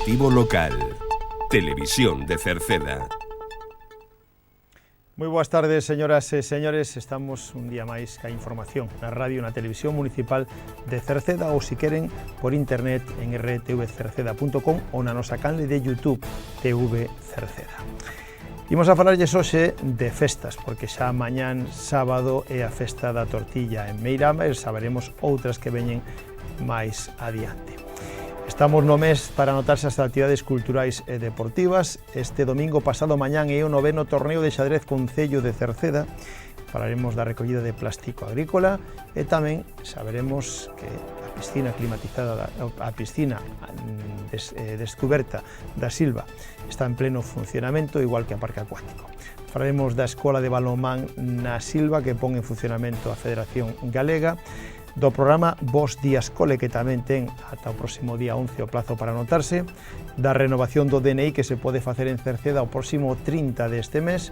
Informativo local. Televisión de Cerceda. Moi boas tardes, señoras e señores. Estamos un día máis ca información na radio e na televisión municipal de Cerceda, ou se queren por internet en rtvcerceda.com ou na nosa canle de YouTube TV Cerceda. Imos a falarlles hoxe de festas, porque xa mañán sábado é a festa da tortilla en Meirama e saberemos outras que veñen máis adiante. Estamos no mes para anotarse as actividades culturais e deportivas. Este domingo pasado mañán é o 9º torneo de xadrez Concello de Cerceda. Falaremos da recollida de plástico agrícola e tamén saberemos que a piscina climatizada, a piscina descuberta da Silva está en pleno funcionamento, igual que a parque acuático. Falaremos da escola de balonmán na Silva que pon en funcionamento a Federación Galega, do programa Bos Días Cole, que tamén ten ata o próximo día 11 o plazo para anotarse, da renovación do DNI que se pode facer en Cerceda o próximo 30 deste mes,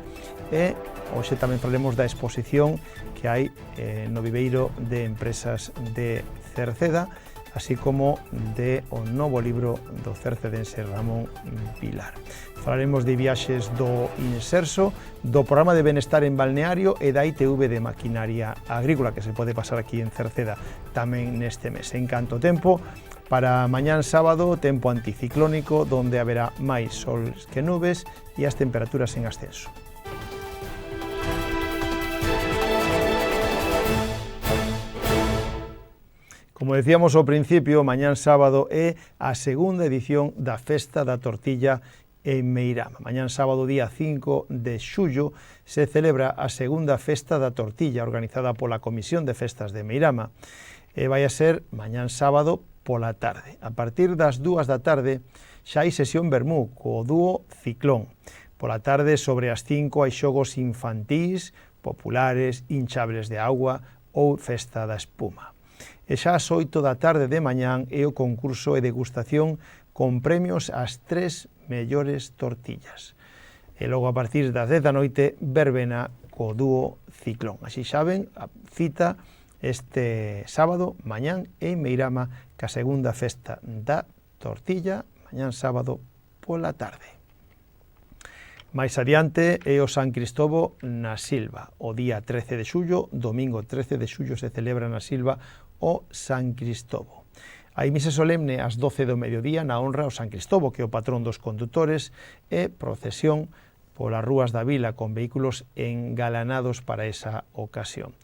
e hoxe tamén falaremos da exposición que hai no viveiro de empresas de Cerceda, así como de o novo libro do cercedense Ramón Pilar. Falaremos de viaxes do Inserso, do programa de benestar en balneario e da ITV de maquinaria agrícola que se pode pasar aquí en Cerceda tamén neste mes. En canto tempo, para mañán sábado, tempo anticiclónico, donde haberá máis sol que nubes e as temperaturas en ascenso. Como decíamos ao principio, mañán sábado é a segunda edición da Festa da Tortilla en Meirama. Mañán sábado, día 5 de xullo, se celebra a segunda Festa da Tortilla organizada pola Comisión de Festas de Meirama. E vai a ser mañán sábado pola tarde. A partir das 2 da tarde xa hai sesión vermú co dúo Ciclón. Pola tarde, sobre as 5, hai xogos infantís, populares, hinchables de agua ou festa da espuma. E xa ás 8 da tarde de mañán é o concurso e degustación con premios ás 3 mellores tortillas. E logo a partir das 10 da noite, verbena co dúo Ciclón. Así xa ven, a cita este sábado, mañán, en Meirama, ca segunda festa da tortilla, mañán sábado pola tarde. Mais adiante é o San Cristobo na Silva. O día 13 de xullo, domingo 13 de xullo, se celebra na Silva o San Cristobo. Hai misa solemne ás 12 do mediodía na honra ao San Cristobo, que é o patrón dos condutores, e procesión polas rúas da vila con vehículos engalanados para esa ocasión.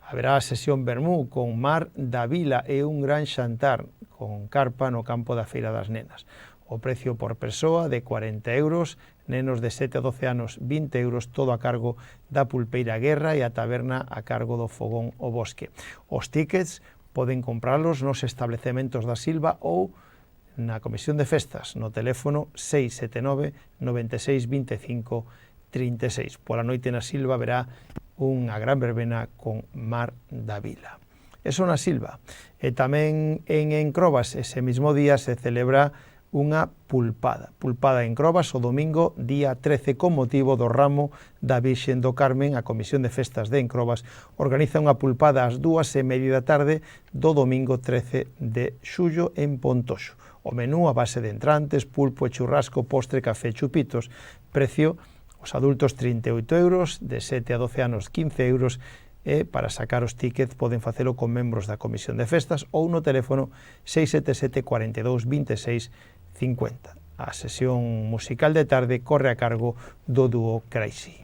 Haberá sesión vermú con Mar da Vila e un gran xantar con carpa no campo da Feira das Nenas. O precio por persoa de 40 euros, nenos de 7 a 12 anos 20 euros, todo a cargo da Pulpeira Guerra e a taberna a cargo do Fogón o Bosque. Os tíckets poden compralos nos establecementos da Silva ou na Comisión de Festas, no teléfono 679 96 25 36. Pola noite na Silva verá unha gran verbena con Mar da Vila. Eso na Silva. E tamén en Encrobas, ese mismo día, se celebra unha pulpada en Crobas o domingo día 13 con motivo do ramo da Virxen do Carmen. A Comisión de Festas de Encrobas organiza unha pulpada ás 2:30 da tarde do domingo 13 de xullo en Pontoxo. O menú a base de entrantes, pulpo e churrasco, postre, café e chupitos. Precio, os adultos 38 euros, de 7 a 12 anos 15 euros, e para sacar os tíckets poden facelo con membros da Comisión de Festas ou no teléfono 677 42 26 50. A sesión musical de tarde corre a cargo do dúo Crazy.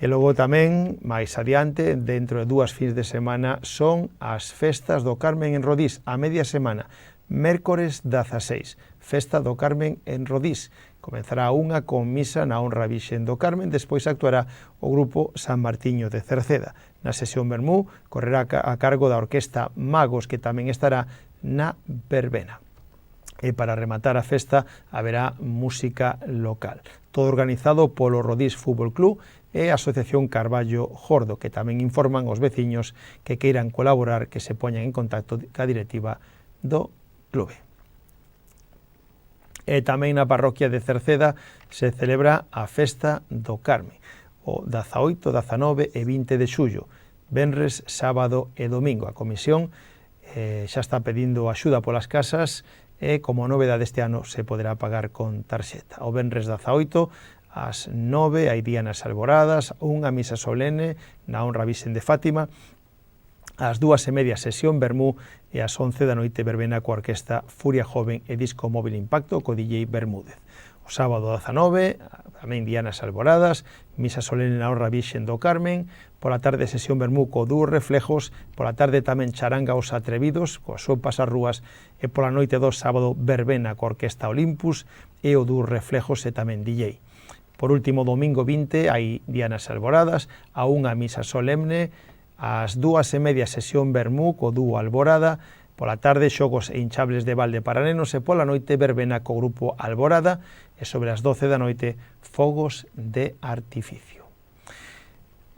E logo tamén, máis adiante, dentro de 2 fins de semana, son as festas do Carmen en Rodís, a media semana, mércores 16, festa do Carmen en Rodís. Comenzará unha con misa na honra Virxen do Carmen, despois actuará o grupo San Martiño de Cerceda. Na sesión vermú correrá a cargo da orquesta Magos, que tamén estará na verbena. E para rematar a festa haberá música local. Todo organizado polo Rodís Fútbol Club e a Asociación Carballo Jordo, que tamén informan os veciños que queiran colaborar que se poñan en contacto ca directiva do clube. E tamén na parroquia de Cerceda se celebra a Festa do Carme, o 18, 19 e 20 de xullo, venres, sábado e domingo. A comisión xa está pedindo axuda polas casas e como novedade este ano se poderá pagar con tarxeta. O venres 18 ás 9 hai día nas Alboradas, unha misa solene na honra Virxen de Fátima, ás 2:30 sesión vermú e ás 11 da noite verbena coa orquesta Furia Joven e disco móvil Impacto co DJ Bermúdez. O sábado 19, tamén día nas Alboradas, misa solene na honra Virxen do Carmen, pola tarde sesión vermú co dúo Reflejos, pola tarde tamén charanga os Atrevidos, coas sopas as rúas, e pola noite do sábado verbena coa orquesta Olympus e o dúo Reflejos e tamén DJ. Por último, domingo 20, hai día nas Alboradas, a unha misa solemne, ás 2:30 sesión vermú co dúo Alborada, pola tarde xogos e hinchables de balde para nenos e pola noite verbena co grupo Alborada e sobre as 12 da noite fogos de artificio.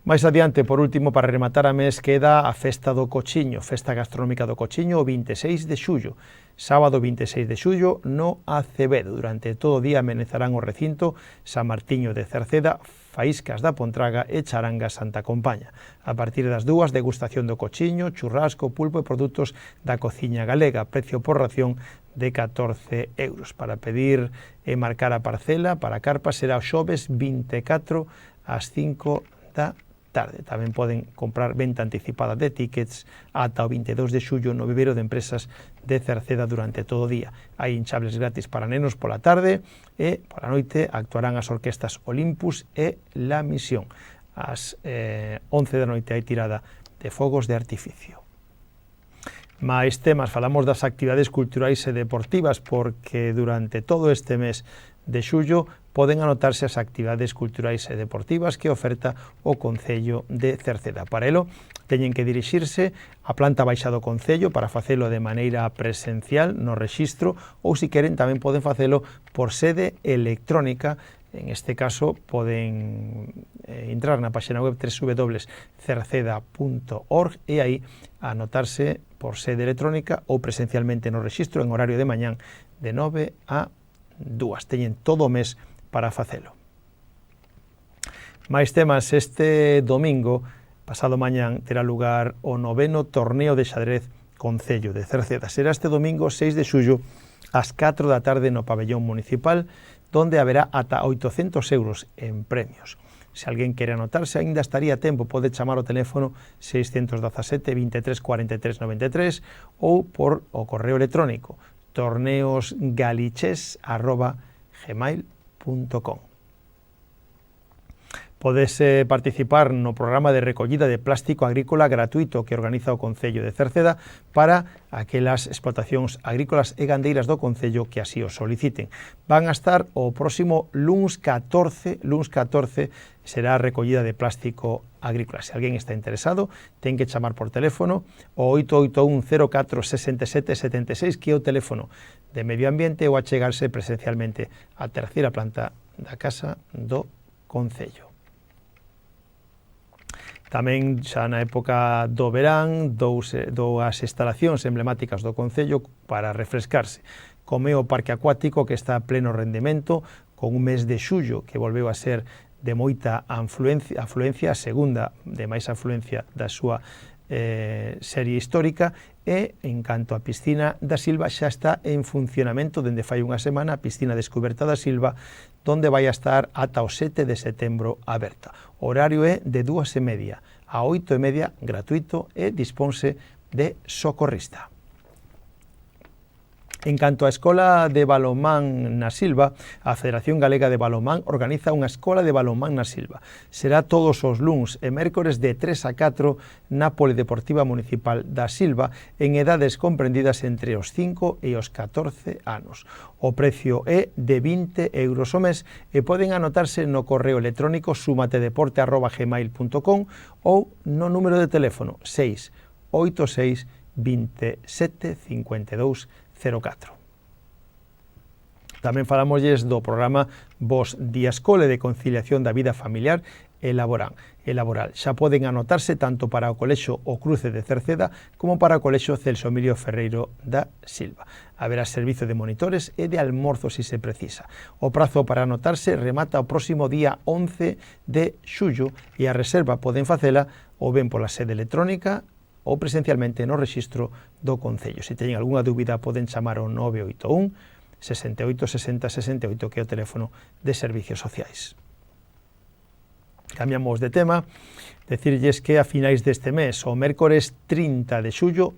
Mais adiante, por último, para rematar a mes, queda a Festa do Cochiño, Festa Gastronómica do Cochiño, o 26 de xullo. Sábado 26 de xullo no Acevedo. Durante todo o día amenezarán o recinto San Martiño de Cerceda, faíscas da Pontraga e charanga Santa Compaña. A partir das 2, degustación do cochiño, churrasco, pulpo e produtos da cociña galega, precio por ración de 14 euros. Para pedir e marcar a parcela para a carpa será o xoves 24 ás 5 da tarde. Tamén poden comprar venta anticipada de tickets ata o 22 de xullo no vivero de empresas de Cerceda durante todo o día. Hai hinchables gratis para nenos pola tarde e pola noite actuarán as orquestas Olympus e La Misión. Ás 11 da noite hai tirada de fogos de artificio. Mais temas, falamos das actividades culturais e deportivas porque durante todo este mes de xullo poden anotarse as actividades culturais e deportivas que oferta o Concello de Cerceda. Para elo, teñen que dirixirse á planta baixa do Concello para facelo de maneira presencial no rexistro ou, se queren, tamén poden facelo por sede electrónica. En este caso, poden entrar na página web www.cerceda.org e aí anotarse por sede electrónica ou presencialmente no rexistro en horario de mañán de 9 a 2. Teñen todo o mes para facelo. Mais temas, este domingo, pasado mañán, terá lugar o 9º torneo de xadrez Concello de Cerceda. Será este domingo 6 de xullo ás 4 da tarde no pabellón municipal, donde haberá ata 800 euros en premios. Se alguén quere anotarse, aínda estaría a tempo, pode chamar ao teléfono 617 23 43 93 ou por o correo electrónico torneosgaliches@gmail.com. Podes participar no programa de recollida de plástico agrícola gratuito que organiza o Concello de Cerceda para aquelas explotacións agrícolas e gandeiras do Concello que así o soliciten. Van a estar o próximo luns 14, será a recollida de plástico agrícola. Se alguén está interesado, ten que chamar por teléfono o 881 04 67 76, que é o teléfono de Medio Ambiente, ou achegarse presencialmente á terceira planta da Casa do Concello. Tamén, xa na época do verán, dúas instalacións emblemáticas do Concello para refrescarse. Como é o Parque Acuático, que está a pleno rendemento, con un mes de xullo que volveu a ser de moita afluencia, a segunda de máis afluencia da súa serie histórica, e en canto a piscina da Silva xa está en funcionamento dende fai unha semana, a piscina descuberta da Silva, donde vai a estar ata o 7 de setembro aberta. O horario é de 2:30 a 8:30, gratuito, e disponse de socorrista. En canto á Escola de Balonmán na Silva, a Federación Galega de Balonmán organiza unha escola de balonmán na Silva. Será todos os luns e mércores de 3 a 4 na Polideportiva Municipal da Silva, en edades comprendidas entre os 5 e os 14 anos. O precio é de 20 euros o mes e poden anotarse no correo electrónico sumatedeporte@gmail.com ou no número de teléfono 686 27 52 04. Tamén falamosles do programa Vos Días Cole de conciliación da vida familiar e laboral. Xa poden anotarse tanto para o Colexio O Cruce de Cerceda como para o Colexio Celso Emilio Ferreiro da Silva. Haberá servizo de monitores e de almorzo se se precisa. O prazo para anotarse remata o próximo día 11 de xullo e a reserva poden facela ou ben pola sede electrónica ou presencialmente no rexistro do Concello. Se teñen algunha dúbida poden chamar ao 981 68 60 68, que é o teléfono de Servicios Sociais. Cambiamos de tema, decirlles que a finais deste mes, o mércores 30 de xullo,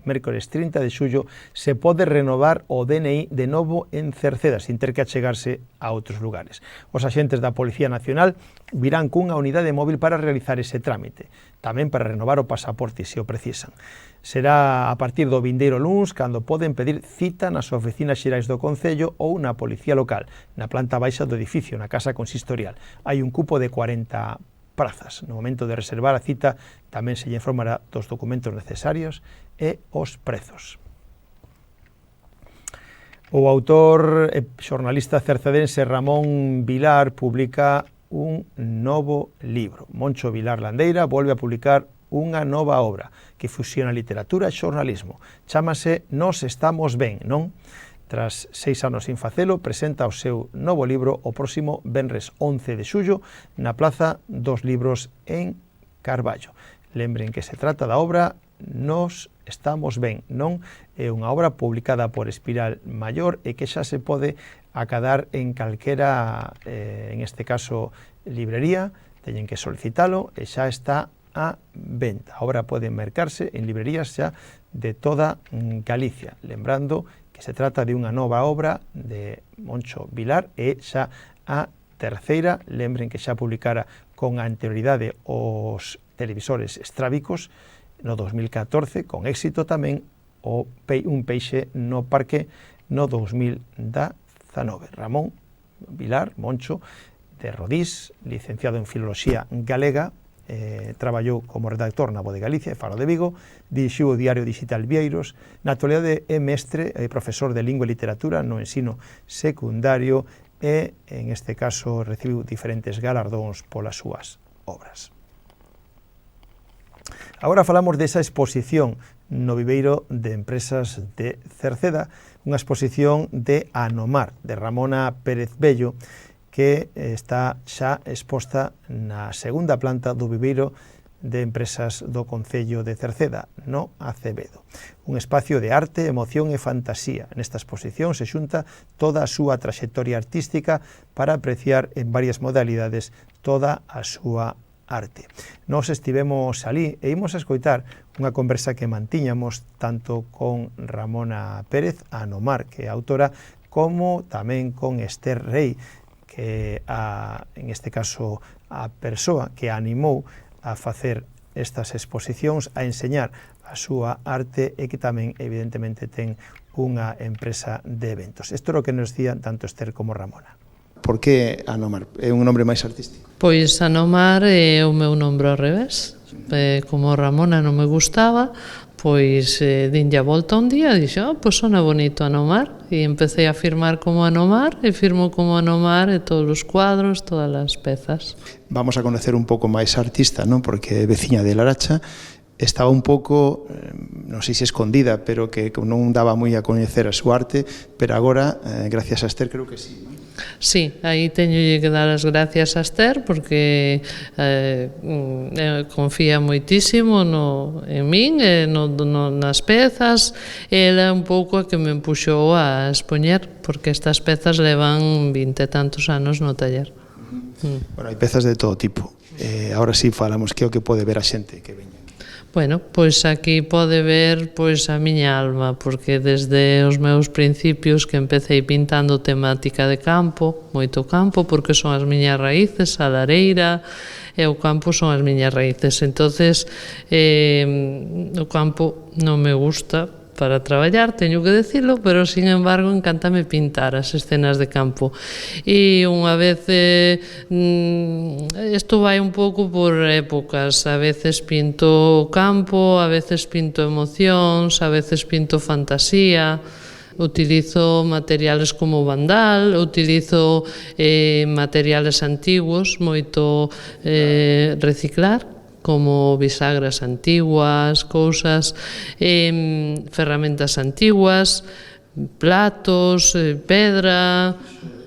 se pode renovar o DNI de novo en Cerceda, sin ter que achegarse a outros lugares. Os axentes da Policía Nacional virán cunha unidade móvil para realizar ese trámite, tamén para renovar o pasaporte se o precisan. Será a partir do vindeiro luns cando poden pedir cita nas oficinas xerais do Concello ou na Policía Local, na planta baixa do edificio, na Casa Consistorial. Hai un cupo de 40 prazas. No momento de reservar a cita tamén se lle informará dos documentos necesarios e os prezos. O autor e xornalista cercedense Ramón Vilar publica un novo libro. Moncho Vilar Landeira volve a publicar unha nova obra que fusiona literatura e xornalismo. Chámase Nos estamos ben, non? Tras 6 anos sin facelo, presenta o seu novo libro o próximo venres 11 de xullo na Plaza dos Libros en Carballo. Lembren que se trata da obra Nos estamos ben, non? É unha obra publicada por Espiral Maior e que xa se pode acadar en calquera, en este caso, librería. Teñen que solicitalo e xa está a venta. A obra pode mercarse en librerías xa de toda Galicia, lembrando que se trata de unha nova obra de Moncho Vilar e xa a terceira. Lembren que xa publicara con anterioridade os televisores estrábicos no 2014, con éxito tamén Un peixe no parque no 2019. Ramón Vilar, Moncho, de Rodís, licenciado en Filoloxía Galega, traballou como redactor na Voz de Galicia e Faro de Vigo, dirixiu o diario digital Vieiros, na actualidade é mestre e profesor de lingua e literatura no ensino secundario e, en este caso, recibiu diferentes galardóns polas súas obras. Agora falamos desa exposición no Viveiro de Empresas de Cerceda, unha exposición de Anomar, de Ramona Pérez Bello, que está xa exposta na segunda planta do Viveiro de Empresas do Concello de Cerceda, no Acevedo. Un espacio de arte, emoción e fantasía. Nesta exposición se xunta toda a súa traxectoria artística para apreciar en varias modalidades toda a súa arte. Nos estivemos ali e imos a escoitar unha conversa que mantiñamos tanto con Ramona Pérez, Anomar, que é autora, como tamén con Esther Rey, que en este caso a persoa que animou a facer estas exposicións, a enseñar a súa arte e que tamén evidentemente ten unha empresa de eventos. Isto é o que nos dicían tanto Esther como Ramona. Por que Anomar? É un nombre máis artístico? Pois Anomar é o meu nombre ao revés. Como Ramona non me gustaba, pois dinlle a volta un día e dixo, pois sona bonito Anomar, e empecé a firmar como Anomar e firmo como Anomar e todos os cuadros, todas as pezas. Vamos a conocer un pouco máis a artista, non? Porque é veciña de Laracha, estaba un pouco, non sei se escondida, pero que non daba moi a coñecer a súa arte, pero agora, gracias a Esther, creo que sí, non? Sí, aí teñolle que dar as gracias a Esther porque confía moitísimo en min, nas pezas, e ela un pouco a que me empuxou a expoñer, porque estas pezas levan 20 e tantos anos no taller. Bueno, hai pezas de todo tipo. Agora sí falamos que é o que pode ver a xente que veña. Bueno, pois aquí pode ver pois a miña alma, porque desde os meus principios que empecé pintando temática de campo, moito campo, porque son as miñas raíces, a lareira e o campo son as miñas raíces. Entonces, o campo non me gusta para traballar, teño que decirlo, pero sin embargo encántame pintar as escenas de campo. E unha vez isto vai un pouco por épocas, a veces pinto campo, a veces pinto emocións, a veces pinto fantasía, utilizo materiales como Vandal, utilizo materiales antiguos, moito reciclar, como bisagras antiguas, cousas, ferramentas antiguas, platos, pedra,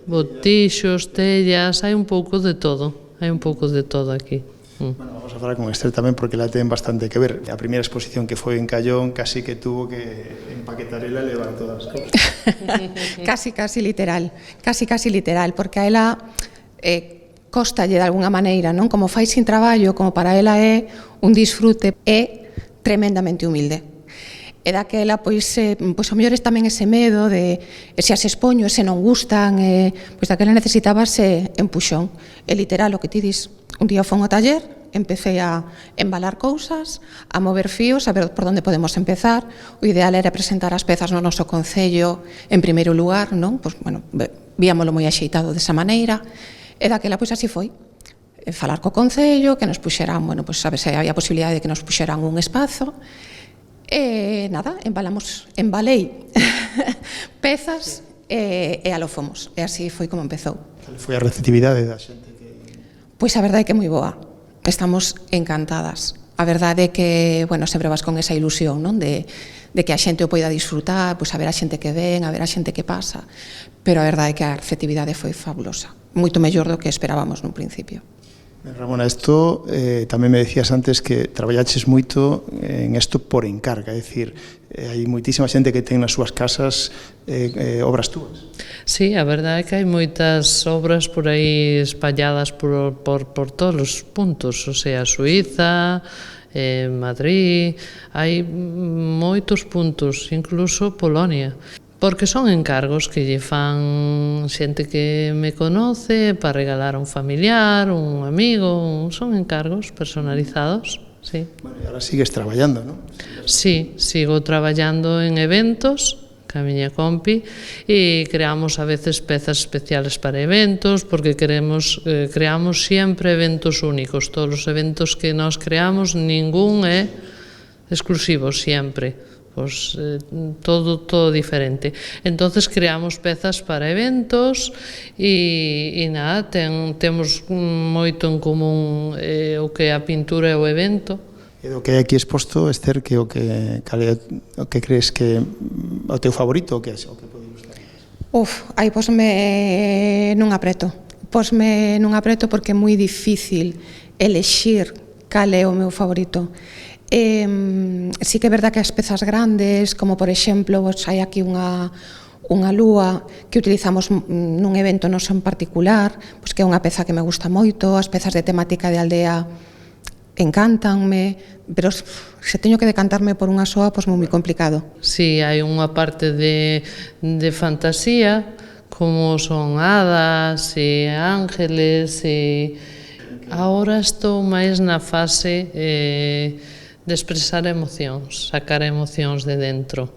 botixos, tellas, hai un pouco de todo aquí. Bueno, vamos a falar con Esther tamén porque la ten bastante que ver. A primeira exposición que foi en Callón casi que tuvo que empaquetar ela e levar todas as cousas. Casi literal, porque a ela costalle de alguna maneira, non? Como fai sin traballo, como para ela é un disfrute, é tremendamente humilde. E daquela, pois ao mellor tamén ese medo de se as expoño, se non gustan, pois daquela necesitaba ese empuxón. É literal o que ti dis. Un día fon ao taller, empecé a embalar cousas, a mover fíos, a ver por onde podemos empezar. O ideal era presentar as pezas no noso concello en primeiro lugar, non? Pois, bueno, víamolo moi axeitado desa maneira. E daquela, pois así foi. Falar co concello, que nos puxeran, bueno, pois sabes, había posibilidade de que nos puxeran un espazo. E nada, embalei pezas e alo fomos. E así foi como empezou. Foi a receptividade da xente que... Pois a verdade é que é moi boa. Estamos encantadas. A verdade é que, bueno, sempre vas con esa ilusión, non? De que a xente o poida disfrutar, pois a ver a xente que ven, a ver a xente que pasa. Pero a verdade é que a receptividade foi fabulosa. Moito mellor do que esperábamos nun principio. Ramona, isto tamén me decías antes que traballaches moito en isto por encarga, é dicir, hai moitísima xente que ten nas súas casas obras túas. Sí, a verdade é que hai moitas obras por aí espalladas por todos os puntos, o sea, Suíza, Madrid, hai moitos puntos, incluso Polonia. Porque son encargos que lle fan xente que me conoce para regalar a un familiar, un amigo, son encargos personalizados, sí. Bueno, e ahora sigues traballando, non? Sí, sigo traballando en eventos ca miña compi e creamos a veces pezas especiales para eventos porque creamos sempre eventos únicos. Todos os eventos que nós creamos, ningún é exclusivo, sempre. Pues, todo diferente. Entonces creamos pezas para eventos e nada, temos moito en común o que é a pintura e o evento. E do que hai aquí exposto, Esther, que o que crees que o teu favorito, o que é o que pode gustar? Aí posme nun apreto. Porque é moi difícil elexir cal é o meu favorito. Sí que é verdad que as pezas grandes, como por exemplo, hai aquí unha lúa que utilizamos nun evento noso en particular, pois que é unha peza que me gusta moito, as pezas de temática de aldea encántanme, pero se teño que decantarme por unha soa, pois moi complicado. Sí, hai unha parte de fantasía, como son hadas e ángeles, e agora estou máis na fase de expresar emocións, sacar emocións de dentro.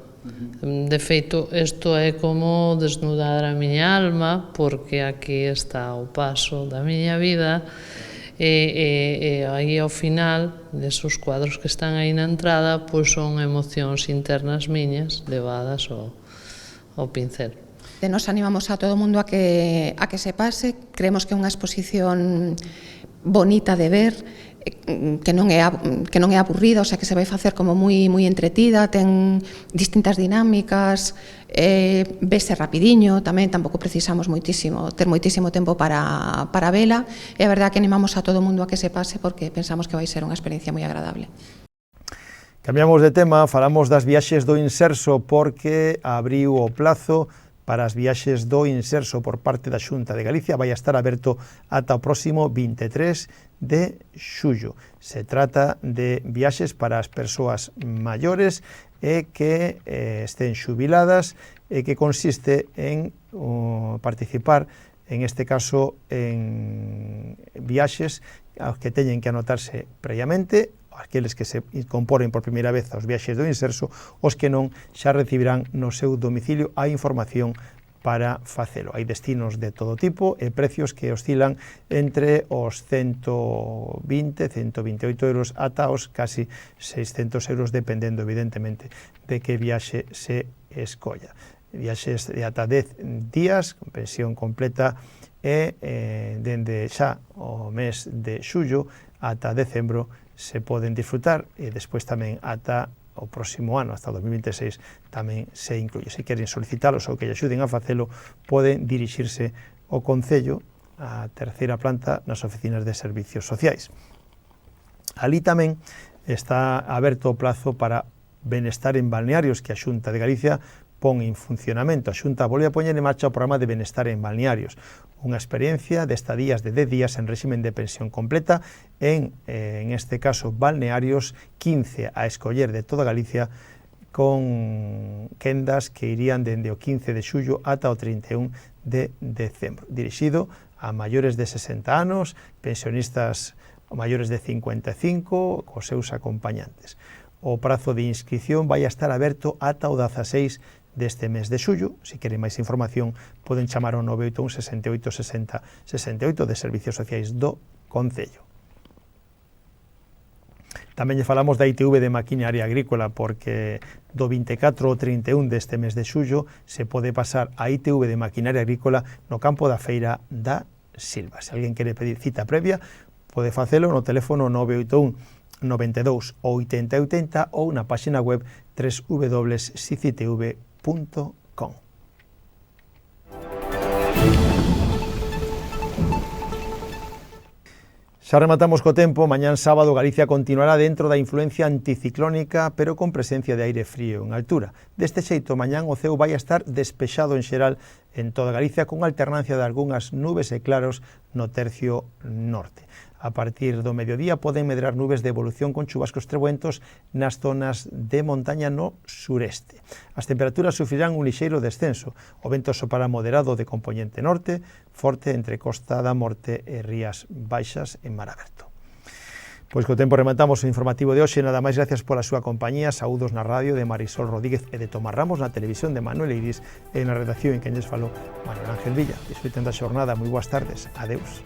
De feito, isto é como desnudar a miña alma, porque aquí está o paso da miña vida, e aí ao final, desos cuadros que están aí na entrada, pois son emocións internas miñas levadas ao pincel. Nos animamos a todo o mundo a que se pase, creemos que é unha exposición bonita de ver, que non é aburrida, o sea, que se vai facer como moi entretida, ten distintas dinámicas, vese rapidiño, tamén tampouco precisamos ter moitísimo tempo para vela, e a verdade que animamos a todo o mundo a que se pase porque pensamos que vai ser unha experiencia moi agradable. Cambiamos de tema, falamos das viaxes do Inserso porque abriu o plazo para as viaxes do Inserso por parte da Xunta de Galicia, vai estar aberto ata o próximo 23 de xullo. Se trata de viaxes para as persoas maiores e que estén xubiladas e que consiste en participar, en este caso, en viaxes aos que teñen que anotarse previamente, aqueles que se incorporen por primeira vez aos viaxes do Inserso, os que non xa recibirán no seu domicilio a información para facelo. Hai destinos de todo tipo e precios que oscilan entre os 120, 128 euros ata os casi 600 euros, dependendo, evidentemente, de que viaxe se escolla. Viaxes de ata 10 días, con pensión completa, e dende xa o mes de xullo ata decembro se poden disfrutar, e despois tamén ata o próximo ano, hasta 2026, tamén se incluye. Se queren solicitalos ou que lle axuden a facelo, poden dirixirse ao Concello, á terceira planta, nas oficinas de servicios sociais. Alí tamén está aberto o plazo para benestar en balnearios que a Xunta de Galicia pon en funcionamento. A Xunta volve a poñer en marcha o programa de benestar en balnearios, unha experiencia de estadías de 10 días en réximen de pensión completa en este caso, balnearios 15 a escoller de toda Galicia, con quendas que irían dende o 15 de xullo ata o 31 de decembro, dirixido a maiores de 60 anos, pensionistas maiores de 55, cos seus acompañantes. O prazo de inscripción vai a estar aberto ata o 16 deste mes de xullo. Se queren máis información, poden chamar ao 981 68 60 68 de Servicios Sociais do Concello. Tamén lle falamos da ITV de maquinaria agrícola, porque do 24 ao 31 deste mes de xullo se pode pasar a ITV de maquinaria agrícola no campo da Feira da Silva. Se alguén quere pedir cita previa, pode facelo no teléfono 981 92 80 80 ou na página web www.sicitv.com. Xa rematamos co tempo. Mañán sábado Galicia continuará dentro da influencia anticiclónica, pero con presencia de aire frío en altura. Deste xeito, mañán o ceo vai a estar despexado en xeral en toda Galicia, con alternancia de algunhas nubes e claros no tercio norte. A partir do mediodía poden medrar nubes de evolución con chubascos trebuentos nas zonas de montaña no sureste. As temperaturas sufrirán un lixeiro descenso. O vento sopará moderado de compoñente norte, forte entre Costa da Morte e Rías Baixas en mar aberto. Pois co tempo rematamos o informativo de hoxe. Nada máis, gracias pola súa compañía. Saúdos na radio de Marisol Rodríguez e de Tomás Ramos, na televisión de Manuel Iris e na redacción en quen lles falou Manuel Ángel Villa. Disfruten da xornada. Moi boas tardes. Adeus.